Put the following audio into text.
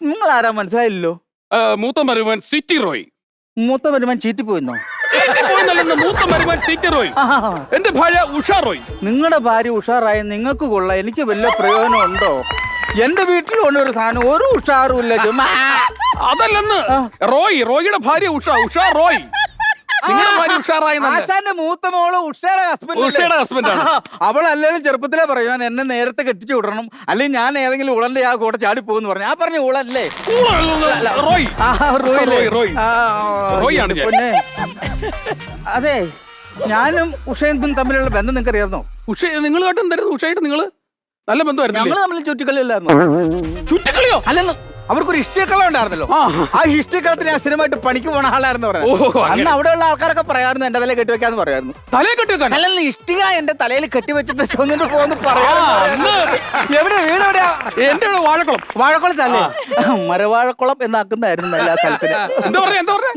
നിങ്ങൾ ആരാ മനസ്സിലായില്ലോ? മൂത്ത മരുമൻ സിറ്റി റോയ്. മൂത്ത വരുമാൻ ചീറ്റിപ്പോയിന്നോ? മൂത്ത മരുമൻ സിറ്റി റോയ്. എന്റെ ഭാര്യ ഉഷ റോയ്. നിങ്ങളുടെ ഭാര്യ ഉഷാറായ നിങ്ങൾക്ക് കൊള്ളാം, എനിക്ക് വല്ല പ്രയോജനം ഉണ്ടോ? എന്റെ വീട്ടിലുണ്ട് ഒരു സാധനം, ഒരു ഉഷാറും ഇല്ല. അതല്ലെന്ന് റോയിയുടെ ഭാര്യ ഉഷ റോയ്. ആശാന്റെ മൂത്ത മോള് ഉഷയുടെ ഹസ്ബൻഡ്. അവളല്ലേലും ചെറുപ്പത്തിലേ പറയും ഞാൻ എന്നെ നേരത്തെ കെട്ടിച്ചു വിടണം, അല്ലെങ്കിൽ ഞാൻ ഏതെങ്കിലും ഉളന്റെ ആ കൂടെ ചാടി പോകുന്നു പറഞ്ഞു. ആ പറഞ്ഞ ഉളല്ലേ? പിന്നെ അതെ, ഞാനും ഉഷയും തമ്മിലുള്ള ബന്ധം നിങ്ങൾക്ക് അറിയാമോ? നിങ്ങൾ കേട്ടോ എന്തായിരുന്നു? ഉഷയായിട്ട് നിങ്ങൾ നല്ല ബന്ധമായിരുന്നു. ഞങ്ങൾ തമ്മിൽ ചുറ്റിക്കളിയല്ലായിരുന്നു. ചുറ്റിക്കളിയോ? അല്ലെന്ന്, അവർക്കൊരു ഹിസ്റ്ററിക്കളം ഉണ്ടായിരുന്നല്ലോ. ആ ഹിസ്റ്ററിക്കളത്തിൽ ഞാൻ സ്ഥിരമായിട്ട് പണിക്ക് പോണ ആളായിരുന്നു പറയുന്നത്. അന്ന് അവിടെയുള്ള ആൾക്കാരൊക്കെ പറയായിരുന്നു എന്റെ തലയിൽ കെട്ടിവെക്കാന്ന് പറയായിരുന്നു. തലയിൽ കെട്ടിവെക്കാൻ? അല്ലെന്ന്, ഇഷ്ടിക എന്റെ തലയിൽ കെട്ടിവെച്ചിട്ട് ചൊന്നിട്ട് പോകുന്നു പറയാ. എവിടെ വീട്? എവിടെയാ? എന്റെ വാഴക്കുളം. വാഴക്കുളത്തല്ലേ? മരവാഴക്കുളം എന്നാക്കുന്നതായിരുന്നു എല്ലാ സ്ഥലത്തിനും. എന്താ പറഞ്ഞ